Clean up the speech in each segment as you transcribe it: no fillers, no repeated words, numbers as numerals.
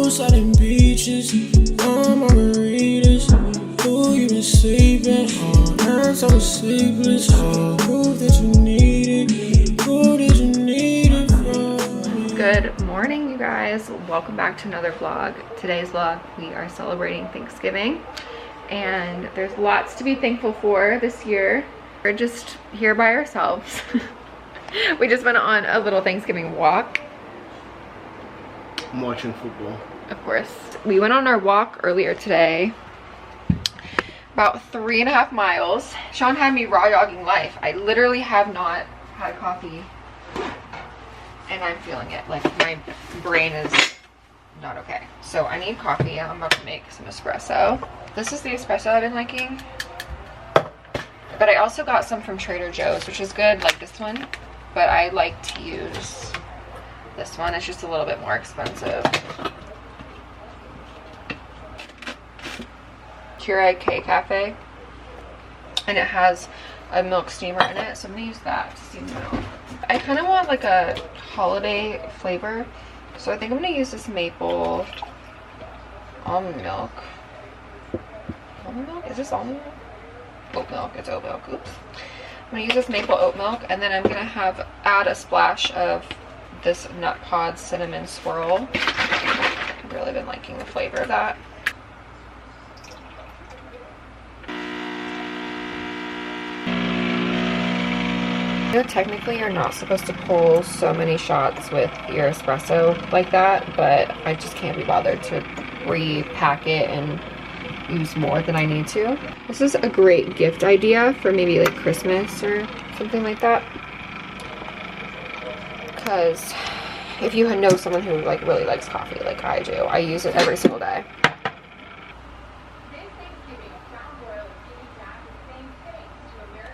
poolside and beaches, no margaritas. Ooh, you been sleeping, nights I was sleepless. Proof that you need it, proof that you need it from me. Good morning, you guys. Welcome back to another vlog. Today's vlog, we are celebrating Thanksgiving, and there's lots to be thankful for this year. We're just here by ourselves. We just went on a little Thanksgiving walk. I'm watching football. Of course. We went on our walk earlier today. About 3.5 miles. Sean had me raw dogging life. I literally have not had coffee. And I'm feeling it. Like, my brain is not okay. So I need coffee. I'm about to make some espresso. This is the espresso I've been liking. But I also got some from Trader Joe's, which is good, like this one. But I like to use this one. It's just a little bit more expensive. Keurig K-Cafe. And it has a milk steamer in it, so I'm gonna use that to steam milk. I kind of want like a holiday flavor, so I think I'm gonna use this maple almond milk. Almond milk? Is this almond milk? Oat milk. It's oat milk. Oops. I'm gonna use this maple oat milk, and then I'm gonna add a splash of this nut pod cinnamon swirl. I've really been liking the flavor of that. You know, technically you're not supposed to pull so many shots with your espresso like that, but I just can't be bothered to repack it and use more than I need to. This is a great gift idea for maybe like Christmas or something like that. Because if you know someone who like really likes coffee like I do, I use it every single day.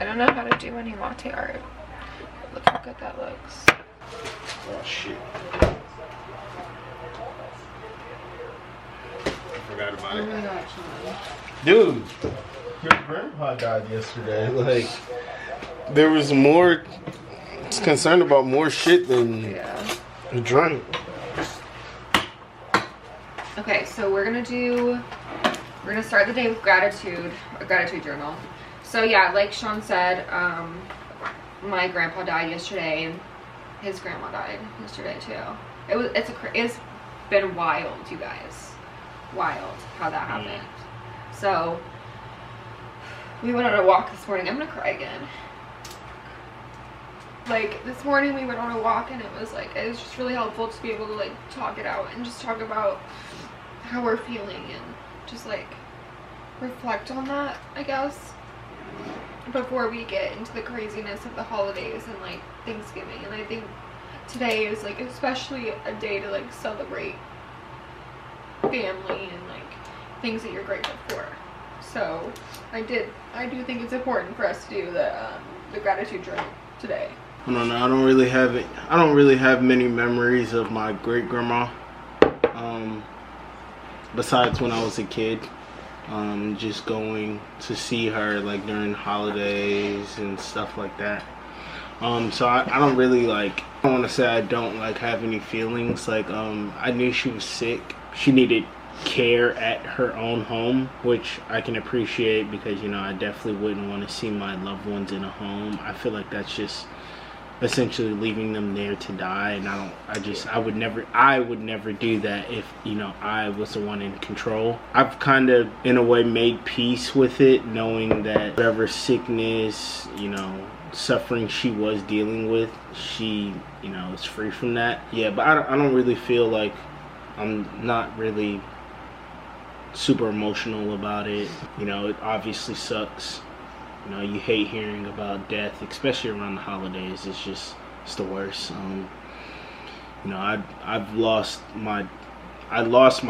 I don't know how to do any latte art. Look how good that looks. Oh shit. Forgot about it. Oh my gosh, Sean. Dude, your grandpa died yesterday. Like, there was more concerned about more shit than a drink. Okay, so we're gonna start the day with gratitude, a gratitude journal. So yeah, like Sean said, my grandpa died yesterday, and his grandma died yesterday too. It's been wild, you guys. Wild how that happened. So we went on a walk this morning. I'm gonna cry again. Like, this morning we went on a walk, and it was just really helpful to be able to like talk it out and just talk about how we're feeling and just like reflect on that, I guess, before we get into the craziness of the holidays and like Thanksgiving. And I think today is like especially a day to like celebrate family and like things that you're grateful for. So I do think it's important for us to do the gratitude journal today. I don't know. I don't really have many memories of my great grandma. Besides when I was a kid. Just going to see her like during holidays and stuff like that. So I don't really like, I don't want to say I don't like have any feelings. Like, I knew she was sick. She needed care at her own home, which I can appreciate because, you know, I definitely wouldn't want to see my loved ones in a home. I feel like that's just essentially leaving them there to die, and I would never do that if, you know, I was the one in control. I've kind of in a way made peace with it, knowing that whatever sickness, you know, suffering she was dealing with, she, you know, is free from that. Yeah, but I don't really feel like, I'm not really super emotional about it. You know, it obviously sucks. You know, you hate hearing about death, especially around the holidays. It's the worst. You know, I lost my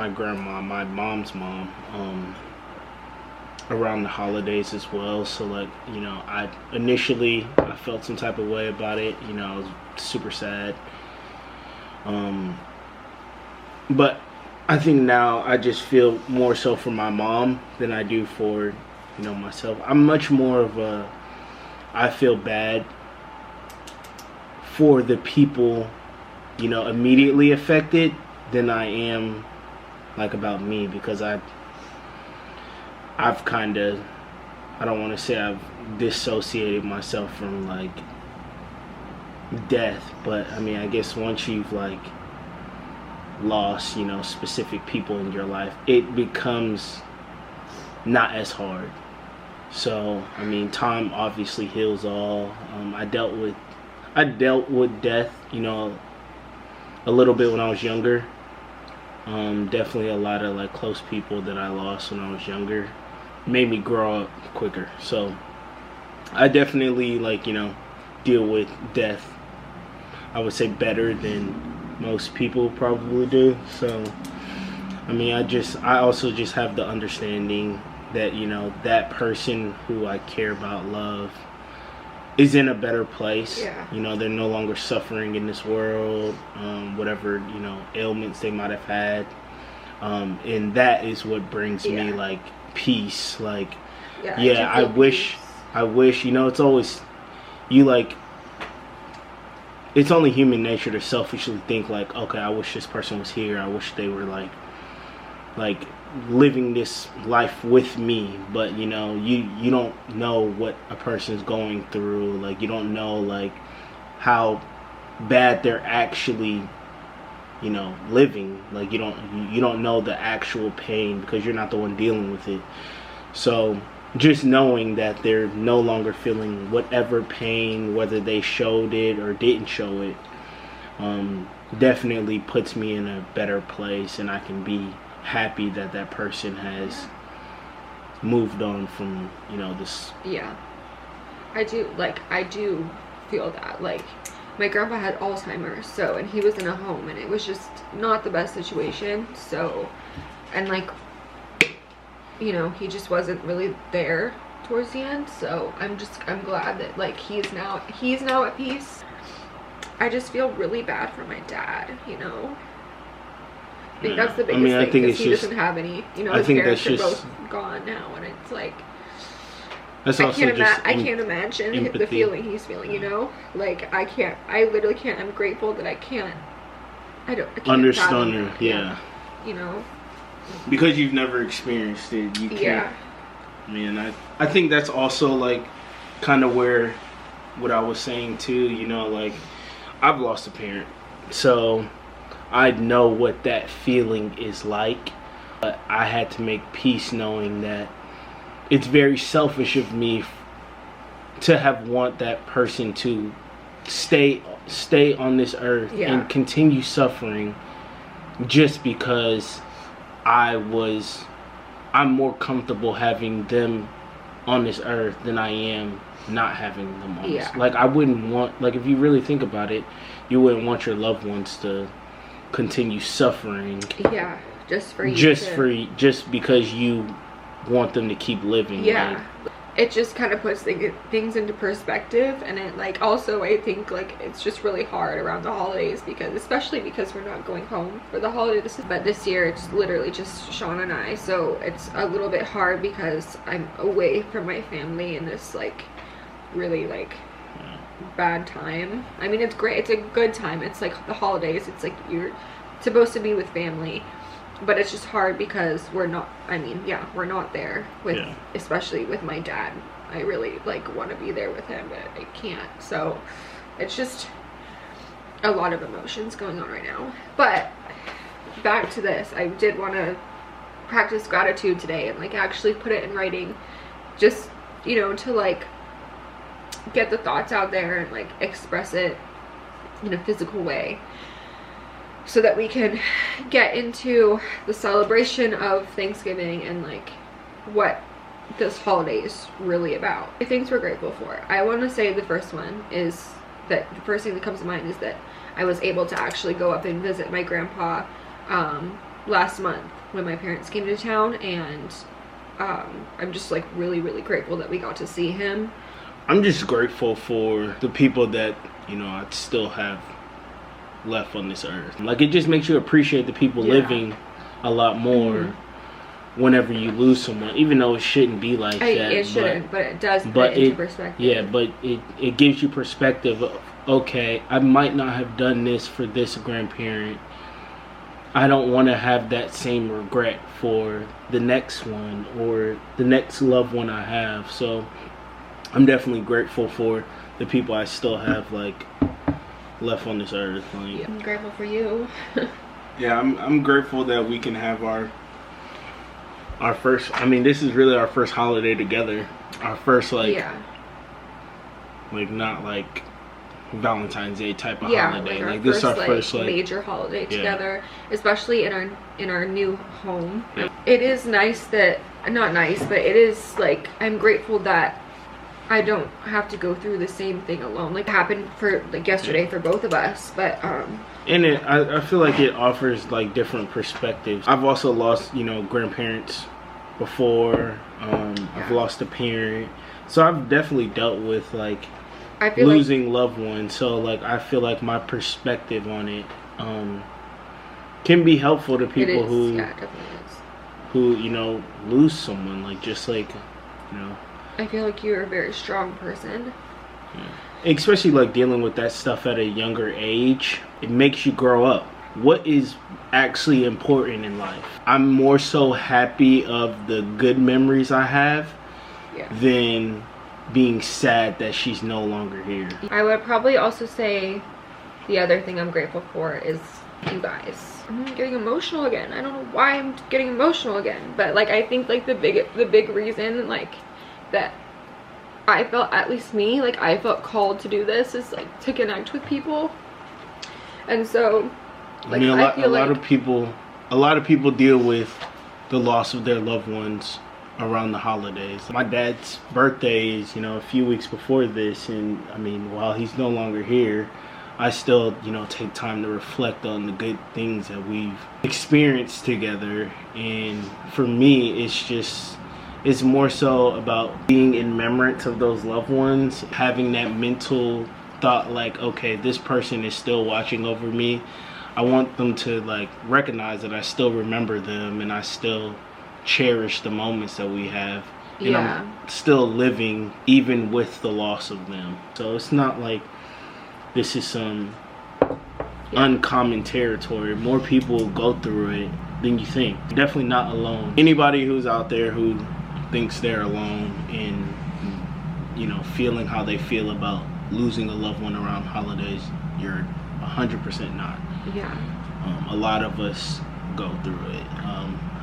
grandma, my mom's mom, around the holidays as well. So like, you know, I felt some type of way about it. You know, I was super sad. But I think now I just feel more so for my mom than I do for, you know, myself. I'm much more of I feel bad for the people, you know, immediately affected than I am like about me, because I've kind of, I don't want to say I've dissociated myself from like death, but I mean, I guess once you've like lost, you know, specific people in your life, it becomes not as hard. So I mean, time obviously heals all. I dealt with death, you know, a little bit when I was younger. Definitely a lot of like close people that I lost when I was younger made me grow up quicker. So I definitely, like, you know, deal with death, I would say, better than most people probably do. So I mean, I also just have the understanding that, you know, that person who I care about, love, is in a better place. Yeah. You know, they're no longer suffering in this world, whatever, you know, ailments they might have had. And that is what brings me like peace. Like, I wish, you know, it's always, you like, it's only human nature to selfishly think like, okay, I wish this person was here. I wish they were like living this life with me. But you know, you don't know what a person's going through. Like, you don't know like how bad they're actually, you know, living. Like, you don't know the actual pain because you're not the one dealing with it. So just knowing that they're no longer feeling whatever pain, whether they showed it or didn't show it, definitely puts me in a better place, and I can be happy that that person has moved on from, you know, this. Yeah, I do feel that. Like, my grandpa had Alzheimer's, so, and he was in a home, and it was just not the best situation. So, and like, you know, he just wasn't really there towards the end. So I'm glad that like he's now at peace. I just feel really bad for my dad, you know. I think that's the biggest thing, because he doesn't have any, you know, his parents are both gone now, and it's like, I can't imagine the feeling he's feeling, you know. Like, I literally can't. I'm grateful that I can't understand it. Yeah, you know, because you've never experienced it, you can't. Yeah. I mean, I think that's also like kind of where what I was saying too, you know, like, I've lost a parent, so I know what that feeling is like. But I had to make peace knowing that it's very selfish of me to have want that person to stay on this earth and continue suffering just because I'm more comfortable having them on this earth than I am not having them on this. Like, I wouldn't want, like, if you really think about it, you wouldn't want your loved ones to continue suffering. Yeah, just because you want them to keep living. Yeah. Like, it just kind of puts things into perspective, and it, like, also I think like it's just really hard around the holidays, especially because we're not going home for the holidays. But this year it's literally just Sean and I, so it's a little bit hard because I'm away from my family in this like really like bad time. I mean, it's great, it's a good time, it's like the holidays, it's like you're supposed to be with family, but it's just hard because we're not there with, especially with my dad. I really like want to be there with him, but I can't. So it's just a lot of emotions going on right now. But back to this, I did want to practice gratitude today and like actually put it in writing, just, you know, to like get the thoughts out there and like express it in a physical way, so that we can get into the celebration of Thanksgiving and like what this holiday is really about. The things we're grateful for. I want to say the first one is that the first thing that comes to mind is that I was able to actually go up and visit my grandpa last month when my parents came to town, and I'm just like really, really grateful that we got to see him. I'm just grateful for the people that, you know, I still have left on this earth. Like, it just makes you appreciate the people living a lot more whenever you lose someone, even though it shouldn't be like that. It shouldn't, but it does put it into perspective. Yeah, but it gives you perspective of, okay, I might not have done this for this grandparent, I don't want to have that same regret for the next one or the next loved one I have. So I'm definitely grateful for the people I still have like left on this earth. Like, yeah, I'm grateful for you. yeah, I'm grateful that we can have our first, I mean, this is really our first holiday together. Our first like, yeah, like not like Valentine's Day type of yeah, holiday. like This is our first like major holiday yeah. together, especially in our new home. Yeah. It is nice that, not nice, but it is like, I'm grateful that I don't have to go through the same thing alone. Like, it happened for like yesterday for both of us, but and I feel like it offers like different perspectives. I've also lost, you know, grandparents before. I've lost a parent, so I've definitely dealt with like I feel losing loved ones. So like I feel like my perspective on it can be helpful to people who yeah, it definitely is. who, you know, lose someone. Like, just like, you know, I feel like you're a very strong person. yeah. Especially like dealing with that stuff at a younger age, it makes you grow up. What is actually important in life? I'm more so happy of the good memories I have than being sad that she's no longer here. I would probably also say the other thing I'm grateful for is you guys. I'm getting emotional again. I don't know why I'm getting emotional again, but like I think like the big reason like that I felt, at least me, like I felt called to do this is like to connect with people. And so like, I mean, a lot of people deal with the loss of their loved ones around the holidays. My dad's birthday is, you know, a few weeks before this, and I mean, while he's no longer here, I still, you know, take time to reflect on the good things that we've experienced together. And for me, it's more so about being in remembrance of those loved ones, having that mental thought like, okay, this person is still watching over me. I want them to like recognize that I still remember them and I still cherish the moments that we have. And I'm still living even with the loss of them. So it's not like this is some uncommon territory. More people go through it than you think. You're definitely not alone. Anybody who's out there who thinks they're alone in, you know, feeling how they feel about losing a loved one around holidays, you're 100% not. Yeah. A lot of us go through it,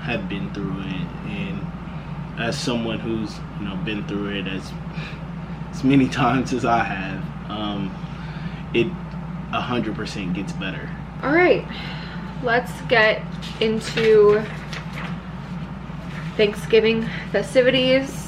have been through it, and as someone who's, you know, been through it as many times as I have, it 100% gets better. All right, let's get into Thanksgiving festivities.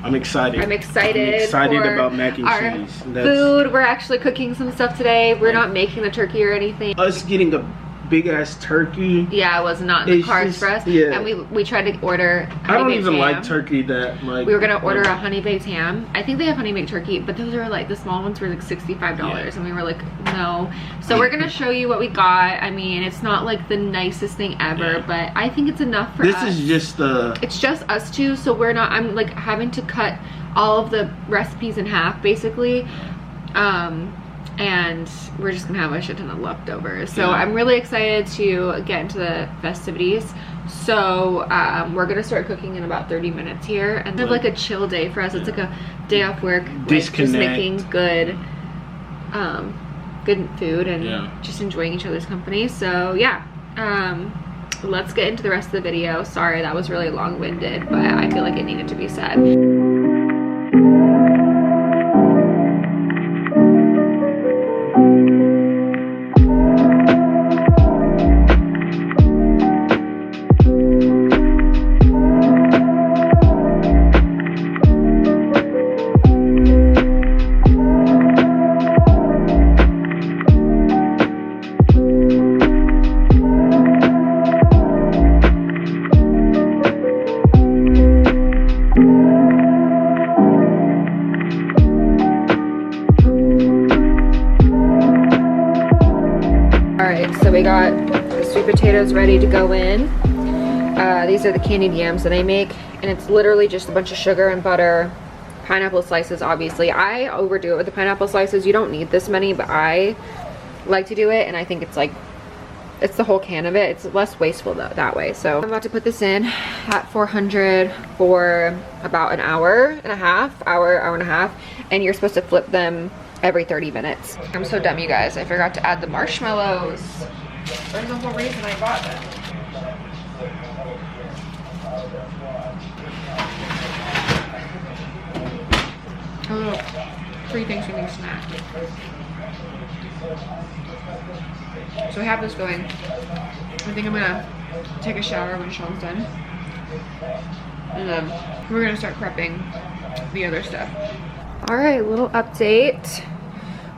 I'm excited. I'm excited for about mac and our cheese. Food. We're actually cooking some stuff today. We're not making the turkey or anything. Us getting a big ass turkey. Yeah, it was not in the cards for us. Yeah. And we tried to order honey I don't even ham. like turkey that like. We were gonna order a honey baked ham. I think they have honey baked turkey, but those are like, the small ones were like $65, and we were like, no. So we're gonna show you what we got. I mean, it's not like the nicest thing ever, but I think it's enough for us. This is just it's just us two, so we're not, I'm like having to cut all of the recipes in half basically. And we're just gonna have a shit ton of leftovers. So I'm really excited to get into the festivities. So we're gonna start cooking in about 30 minutes here, and have like a chill day for us. It's like a day off work, just making good good food and just enjoying each other's company. So yeah, let's get into the rest of the video. Sorry, that was really long-winded, but I feel like it needed to be said. So we got the sweet potatoes ready to go in. These are the candied yams that I make, and it's literally just a bunch of sugar and butter, pineapple slices. Obviously I overdo it with the pineapple slices. You don't need this many, but I like to do it, and I think it's like it's the whole can of it. It's less wasteful that way. So I'm about to put this in at 400 for about an hour and a half, hour and a half. And you're supposed to flip them every 30 minutes. I'm so dumb, you guys. I forgot to add the marshmallows. There's the whole reason I bought them. A little free Thanksgiving snack. So I have this going. I think I'm gonna take a shower when Sean's done. And then we're gonna start prepping the other stuff. All right, little update.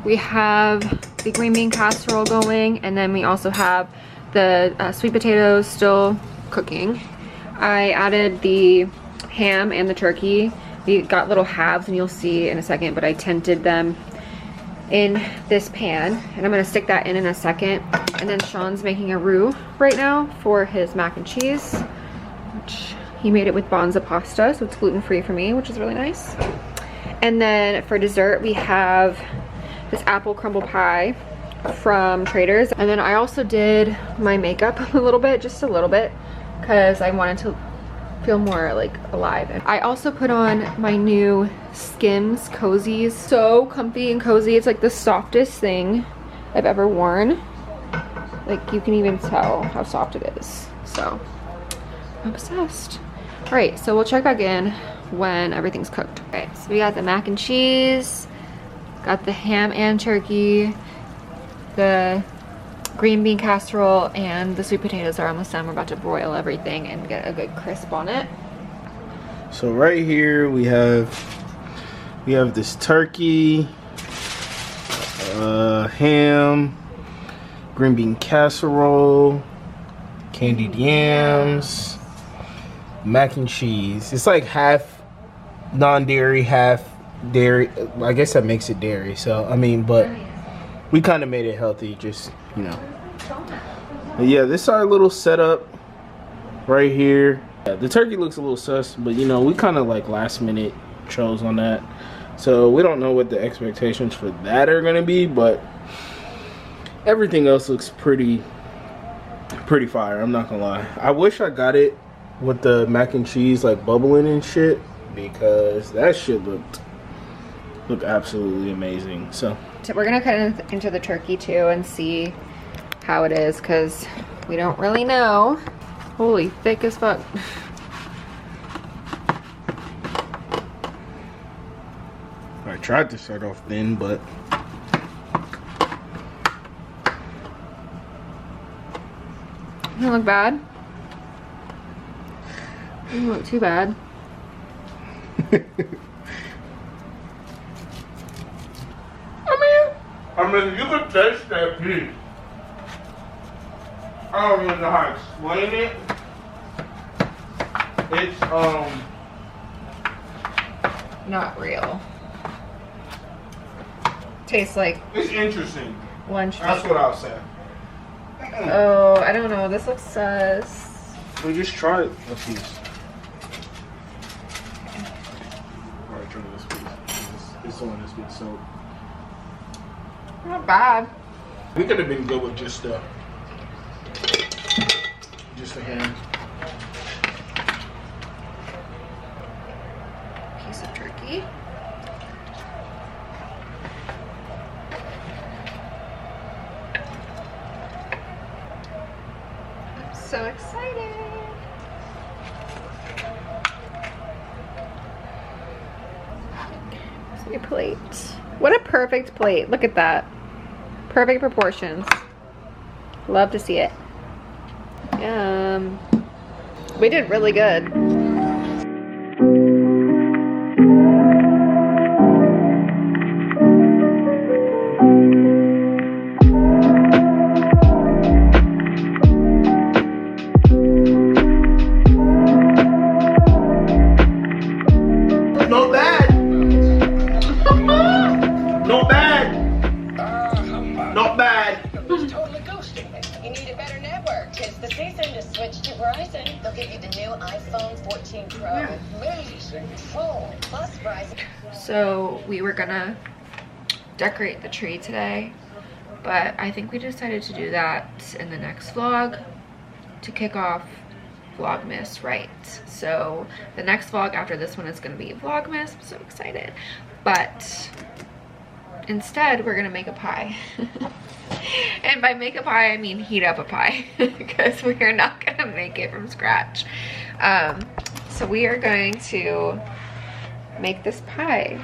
We have the green bean casserole going, and then we also have the sweet potatoes still cooking. I added the ham and the turkey. We got little halves, and you'll see in a second, but I tinted them in this pan, and I'm gonna stick that in a second. And then Sean's making a roux right now for his mac and cheese, which he made it with Bonza pasta, so it's gluten-free for me, which is really nice. And then for dessert, we have this apple crumble pie from Trader's. And then I also did my makeup a little bit, just a little bit, because I wanted to feel more like alive. And I also put on my new Skims cozies. So comfy and cozy. It's like the softest thing I've ever worn. Like, you can even tell how soft it is. So I'm obsessed. All right, so we'll check back in when everything's cooked. Okay, so we got the mac and cheese, got the ham and turkey, the green bean casserole, and the sweet potatoes are almost done. We're about to broil everything and get a good crisp on it. So right here we have this turkey, ham, green bean casserole, candied yams, mac and cheese. It's like half non-dairy, half dairy. I guess that makes it dairy. So I mean, but we kind of made it healthy, just, you know. But yeah, this is our little setup right here. Yeah, the turkey looks a little sus, but you know, we kind of like last minute chose on that. So we don't know what the expectations for that are gonna be, but everything else looks pretty fire, I'm not gonna lie. I wish I got it with the mac and cheese like bubbling and shit, because that shit looked absolutely amazing. So we're gonna cut into the turkey too and see how it is, because we don't really know. Holy, thick as fuck. I tried to start off thin, but doesn't look bad. Doesn't look too bad. I mean, you could taste that beef. I don't really know how to explain it. It's Not real. Tastes like it's interesting. lunch. That's what I'll say. Oh, I don't know. This looks sus. We just try it a piece. Alright, try this piece. It's the one that's been soaked. Not bad. We could have been good with just a ham. Piece of turkey. I'm so excited. See your plate. What a perfect plate. Look at that. Perfect proportions. Love to see it. Yum. We did really good. Not bad. Not bad. Not bad. Totally ghosting me. You need a better network. Tis the season to switch to Verizon. They'll give you the new iPhone 14 Pro. Amazing phone. Plus Verizon. So we were gonna decorate the tree today, But I think we decided to do that in the next vlog to kick off Vlogmas right. So the next vlog after this one is going to be Vlogmas. I'm so excited. But instead we're going to make a pie. And by make a pie I mean heat up a pie because we are not going to make it from scratch. So we are going to make this pie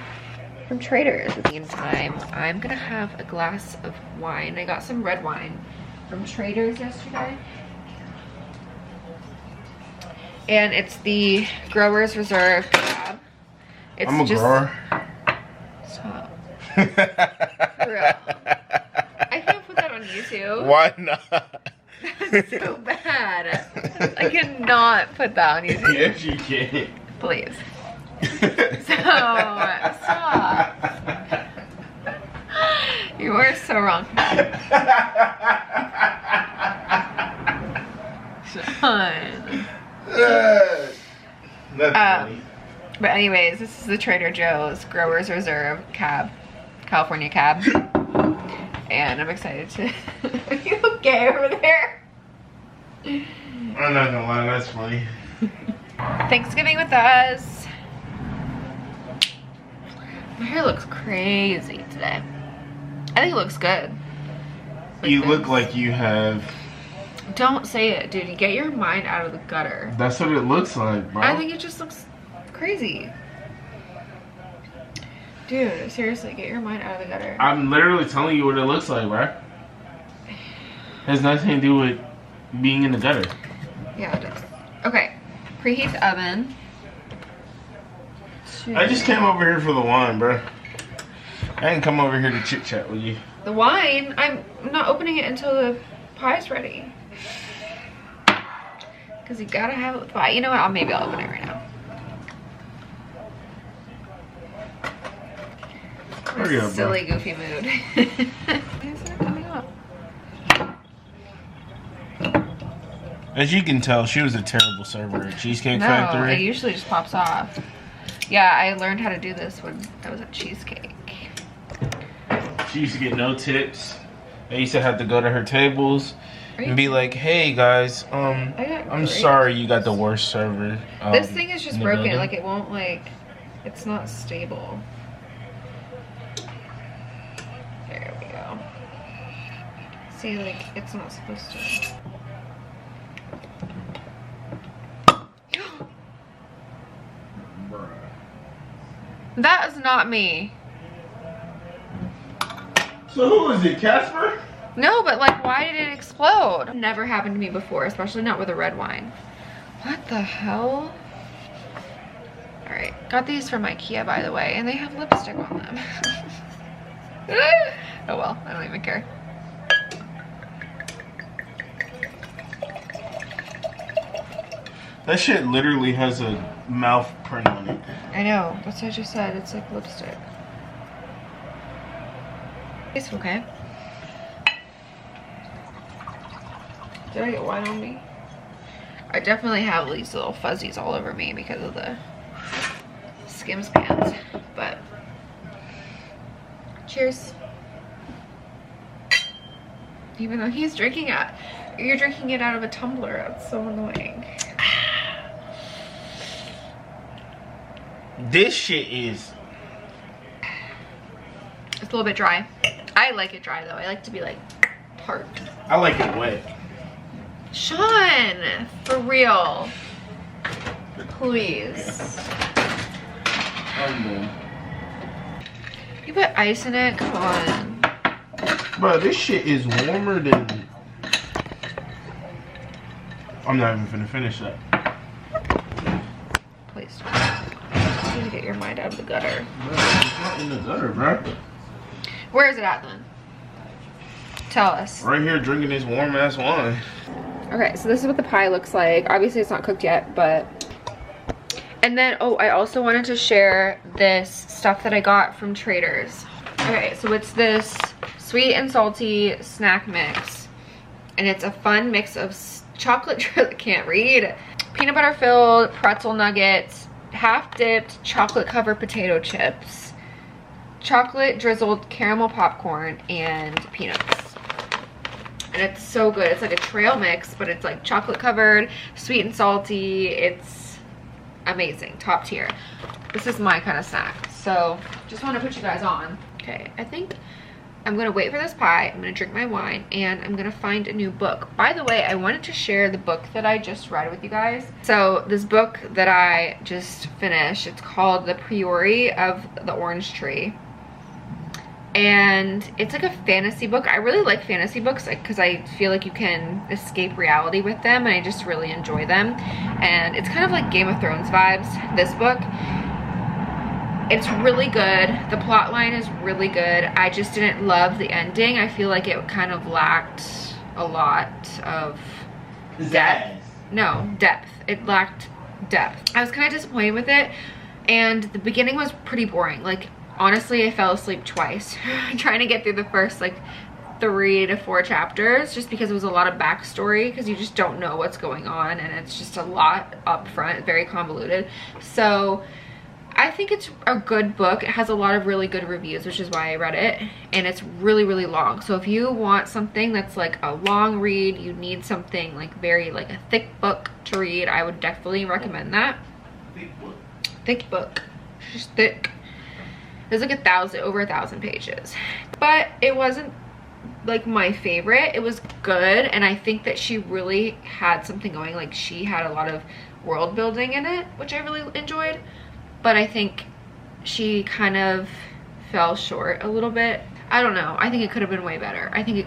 from Trader's. In the meantime, I'm gonna have a glass of wine. I got some red wine from Trader's yesterday. And it's the Growers Reserve Cab. It's I'm a grower. Stop. For real. I can't put that on YouTube. Why not? That's so bad. I cannot put that on YouTube. Yes, you can. Please. So, stop. You are so wrong. Son. That's funny. But anyways, this is the Trader Joe's Growers Reserve Cab, California Cab. And I'm excited to... Are you okay over there? I'm not gonna lie, that's funny. Thanksgiving with us. My hair looks crazy today. I think it looks good. You look like you have... Don't say it, dude. You get your mind out of the gutter. That's what it looks like, bro. I think it just looks crazy. Dude, seriously, get your mind out of the gutter. I'm literally telling you what it looks like, bro. Has nothing to do with being in the gutter. Yeah, it does. Okay. Preheat the oven. I just came over here for the wine, bro. I didn't come over here to chit chat with you. The wine? I'm not opening it until the pie's ready. Because you gotta have it with pie. You know what? Maybe I'll open it right now. Hurry up, Silly, goofy mood. Why is it coming up? As you can tell, she was a terrible server at Cheesecake No, Factory. it usually just pops off. Yeah, I learned how to do this when I was at Cheesecake. She used to get no tips. I used to have to go to her tables and be like, "Hey guys, I'm sorry you got the worst server." This thing is just broken. building. Like it won't it's not stable. There we go. See, like it's not supposed to. That is not me. So who is it, Casper? No, but like, why did it explode? Never happened to me before, especially not with a red wine. What the hell? All right, got these from IKEA, by the way, and they have lipstick on them. Oh well, I don't even care. That shit literally has a mouth print on it. I know, that's what I just said. It's like lipstick. It's okay. Did I get wine on me? I definitely have these little fuzzies all over me because of the Skims pants, but cheers. Even though he's drinking it, you're drinking it out of a tumbler. That's so annoying. This shit is... It's a little bit dry. I like it dry though. I like to be like tart. I like it wet. Sean, for real. Please. I'm done. You put ice in it? Come on. Bro, this shit is warmer than... I'm not even finna finish that. Please don't. You need to get your mind out of the gutter. Bro, it's not in the gutter, bro. Where is it at then? Tell us. Right here drinking this warm ass wine. Okay, so this is what the pie looks like. Obviously it's not cooked yet, but... And then, oh, I also wanted to share this stuff that I got from Trader's. Okay, so it's this sweet and salty snack mix. And it's a fun mix of chocolate, I can't read, peanut butter filled pretzel nuggets, half dipped chocolate covered potato chips, chocolate drizzled caramel popcorn and peanuts. And it's so good. It's like a trail mix, but it's like chocolate covered, sweet and salty. It's amazing, top tier. This is my kind of snack. So just want to put you guys on. Okay, I think I'm gonna wait for this pie. I'm gonna drink my wine and I'm gonna find a new book. By the way, I wanted to share the book that I just read with you guys. So this book that I just finished, it's called The Priori of the Orange Tree. And it's like a fantasy book. I really like fantasy books because I feel like you can escape reality with them, and I just really enjoy them. And it's kind of like Game of Thrones vibes, this book. It's really good. The plot line is really good. I just didn't love the ending. I feel like it kind of lacked a lot of depth. No, depth. It lacked depth. I was kind of disappointed with it, and the beginning was pretty boring. Like, honestly, I fell asleep twice trying to get through the first like 3 to 4 chapters, just because it was a lot of backstory, because you just don't know what's going on, and it's just a lot up front, very convoluted. So I think it's a good book. It has a lot of really good reviews, which is why I read it, and it's really, really long. So if you want something that's like a long read, you need something like very like a thick book to read, I would definitely recommend that. Thick book. Thick book. She's thick. There's like over 1,000 pages, but it wasn't like my favorite. It was good, and I think that she really had something going. Like, she had a lot of world building in it, which I really enjoyed, but I think she kind of fell short a little bit. I don't know. I think it could have been way better. I think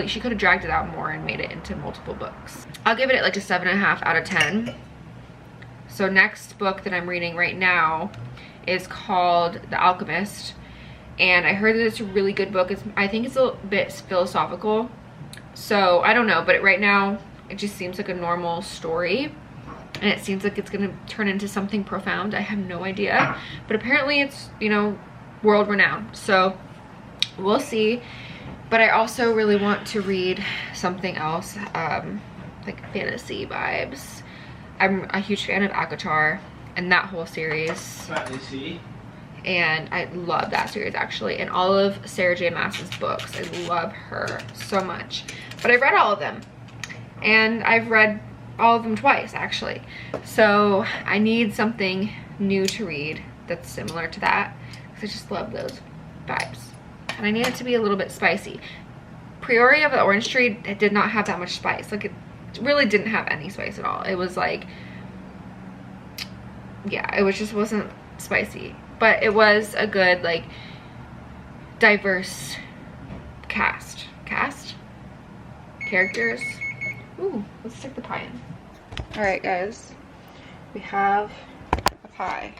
she could have dragged it out more and made it into multiple books. I'll give it like a 7.5 out of 10. So next book that I'm reading right now is called The Alchemist, and I heard that it's a really good book. I think it's a little bit philosophical, so I don't know, but right now it just seems like a normal story, and it seems like it's gonna turn into something profound. I have no idea, but apparently it's, you know, world renowned, so we'll see. But I also really want to read something else, like fantasy vibes. I'm a huge fan of ACOTAR and that whole series, and I love that series actually, and all of Sarah J Maas's books. I love her so much, but I've read all of them, and I've read all of them twice actually, so I need something new to read that's similar to that, because I just love those vibes, and I need it to be a little bit spicy. Priori of the Orange Tree, it did not have that much spice. Like, it really didn't have any spice at all. It was like, yeah, it wasn't spicy, but it was a good, like, diverse cast characters. Ooh, let's stick the pie in. All right, guys, we have a pie.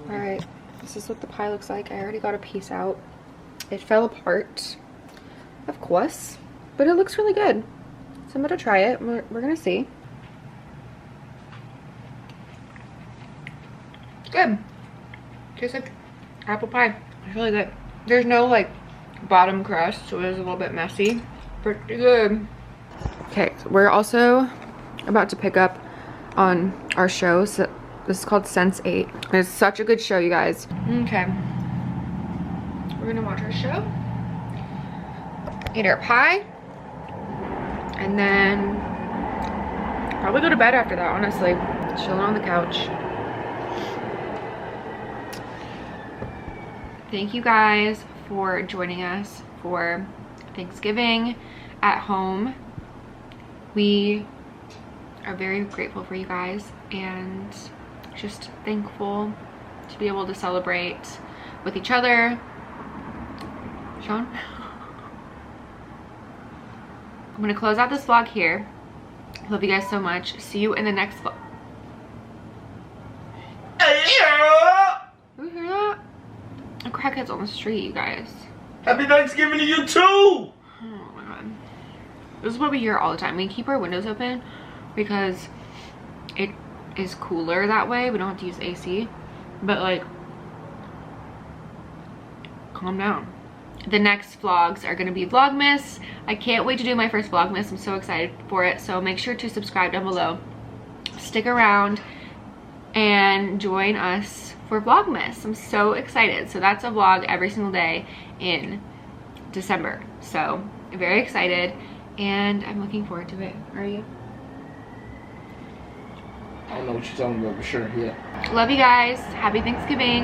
All right, this is what the pie looks like. I already got a piece out. It fell apart, of course, but it looks really good. So I'm gonna try it. We're gonna see. Good. Tastes like apple pie. It's really good. There's no like bottom crust, so it is a little bit messy. Pretty good. Okay, so we're also about to pick up on our show. So this is called Sense8. It's such a good show, you guys. Okay. We're gonna watch our show, eat our pie, and then probably go to bed after that, honestly. Chilling on the couch. Thank you guys for joining us for Thanksgiving at home. We are very grateful for you guys, and just thankful to be able to celebrate with each other. Sean? I'm gonna close out this vlog here. Love you guys so much. See you in the next vlog. You hear that? A crackhead's on the street, you guys. Happy Thanksgiving to you too! Oh my god. This is what we hear all the time. We keep our windows open because it is cooler that way. We don't have to use AC. But like, calm down. The next vlogs are going to be Vlogmas. I can't wait to do my first Vlogmas. I'm so excited for it. So make sure to subscribe down below. Stick around and join us for Vlogmas. I'm so excited. So that's a vlog every single day in December. So very excited and I'm looking forward to it. Are you? I don't know what you're talking about, but sure, yeah. Love you guys. Happy Thanksgiving.